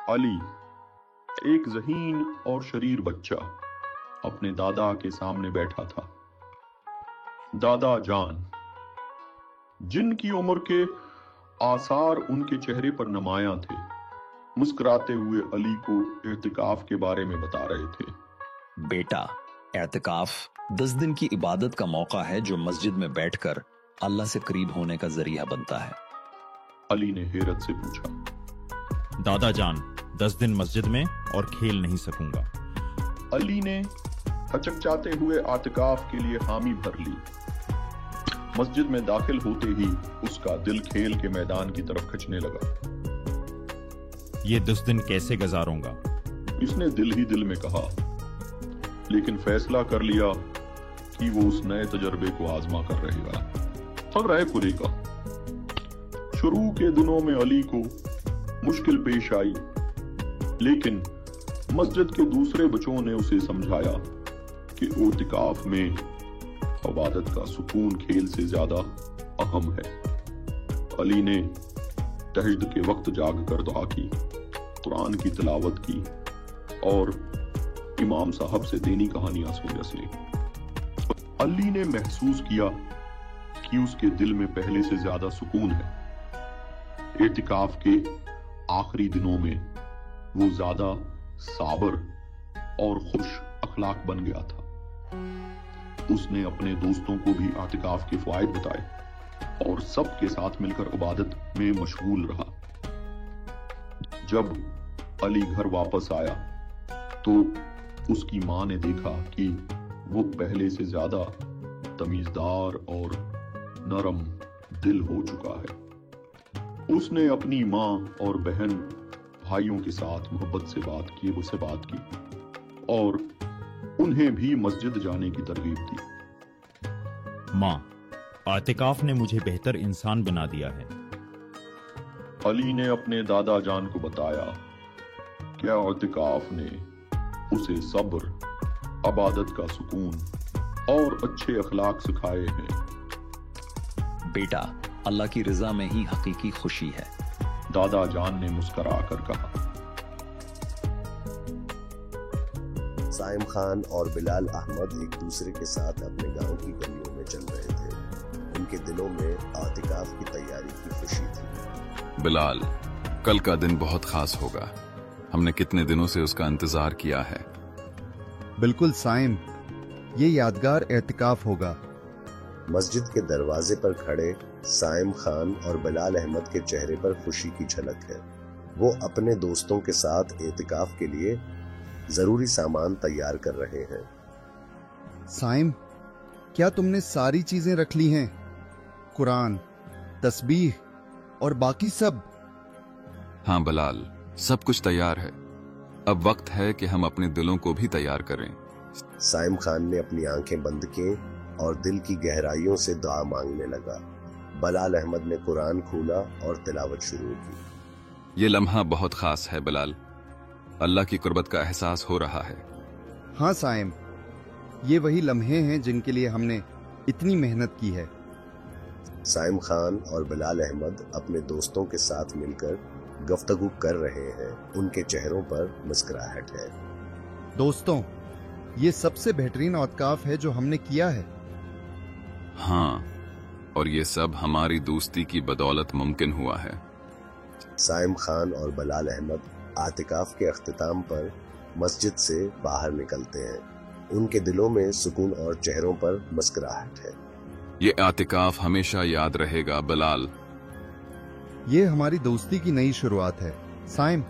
علی ایک ذہین اور شریر بچہ اپنے دادا کے سامنے بیٹھا تھا۔ دادا جان جن کی عمر کے آثار ان کے چہرے پر نمایاں تھے، مسکراتے ہوئے علی کو اعتکاف کے بارے میں بتا رہے تھے۔ بیٹا، اعتکاف 10 دن کی عبادت کا موقع ہے جو مسجد میں بیٹھ کر اللہ سے قریب ہونے کا ذریعہ بنتا ہے۔ علی نے حیرت سے پوچھا، دادا جان 10 دن مسجد میں اور کھیل نہیں سکوں گا۔ علی نے ہچکچاتے ہوئے اعتکاف کے لیے حامی بھر لی۔ مسجد میں داخل ہوتے ہی اس کا دل کھیل کے میدان کی طرف کھنچنے لگا۔ یہ 10 دن کیسے گزاروں گا؟ اس نے دل ہی دل میں کہا، لیکن فیصلہ کر لیا کہ وہ اس نئے تجربے کو آزما کر رہے گا۔ خبر ہے پوری کا شروع کے دنوں میں علی کو مشکل پیش آئی، لیکن مسجد کے دوسرے بچوں نے اسے سمجھایا کہ اعتکاف میں عبادت کا سکون کھیل سے زیادہ اہم ہے۔ علی نے تہجد کے وقت جاگ کر دعا کی، قرآن کی تلاوت کی اور امام صاحب سے دینی کہانیاں سنی۔ علی نے محسوس کیا کہ اس کے دل میں پہلے سے زیادہ سکون ہے۔ اعتکاف کے آخری دنوں میں وہ زیادہ صابر اور خوش اخلاق بن گیا تھا۔ اس نے اپنے دوستوں کو بھی اعتکاف کے فوائد بتائے اور سب کے ساتھ مل کر عبادت میں مشغول رہا۔ جب علی گھر واپس آیا تو اس کی ماں نے دیکھا کہ وہ پہلے سے زیادہ تمیزدار اور نرم دل ہو چکا ہے۔ اس نے اپنی ماں اور بہن بھائیوں کے ساتھ محبت سے بات کی اور انہیں بھی مسجد جانے کی ترغیب دی۔ ماں، اعتکاف نے مجھے بہتر انسان بنا دیا ہے۔ علی نے اپنے دادا جان کو بتایا کہ اعتکاف نے اسے صبر، عبادت کا سکون اور اچھے اخلاق سکھائے ہیں۔ بیٹا، اللہ کی رضا میں ہی حقیقی خوشی ہے، دادا جان نے مسکرا کر کہا۔ سائم خان اور بلال احمد ایک دوسرے کے ساتھ اپنے گاؤں کی گلیوں میں چل رہے تھے۔ ان کے دلوں میں اعتکاف کی تیاری کی خوشی تھی۔ بلال، کل کا دن بہت خاص ہوگا۔ ہم نے کتنے دنوں سے اس کا انتظار کیا ہے۔ بالکل سائم، یہ یادگار اعتکاف ہوگا۔ مسجد کے دروازے پر کھڑے سائم خان اور بلال احمد کے چہرے پر خوشی کی جھلک ہے۔ وہ اپنے دوستوں کے ساتھ اعتکاف کے لیے ضروری سامان تیار کر رہے ہیں۔ سائم، کیا تم نے ساری چیزیں رکھ لی ہیں؟ قرآن، تسبیح اور باقی سب؟ ہاں بلال، سب کچھ تیار ہے۔ اب وقت ہے کہ ہم اپنے دلوں کو بھی تیار کریں۔ سائم خان نے اپنی آنکھیں بند کی اور دل کی گہرائیوں سے دعا مانگنے لگا۔ بلال احمد نے قرآن کھولا اور تلاوت شروع کی۔ یہ لمحہ بہت خاص ہے بلال، اللہ کی قربت کا احساس ہو رہا ہے۔ ہاں سائم، یہ وہی لمحے ہیں جن کے لیے ہم نے اتنی محنت کی ہے۔ سائم خان اور بلال احمد اپنے دوستوں کے ساتھ مل کر گفتگو کر رہے ہیں۔ ان کے چہروں پر مسکراہٹ ہے۔ دوستوں، یہ سب سے بہترین اعتکاف ہے جو ہم نے کیا ہے۔ ہاں، اور یہ سب ہماری دوستی کی بدولت ممکن ہوا ہے۔ سائم خان اور بلال احمد اعتکاف کے اختتام پر مسجد سے باہر نکلتے ہیں۔ ان کے دلوں میں سکون اور چہروں پر مسکراہٹ ہے۔ یہ اعتکاف ہمیشہ یاد رہے گا بلال۔ یہ ہماری دوستی کی نئی شروعات ہے۔ سائم،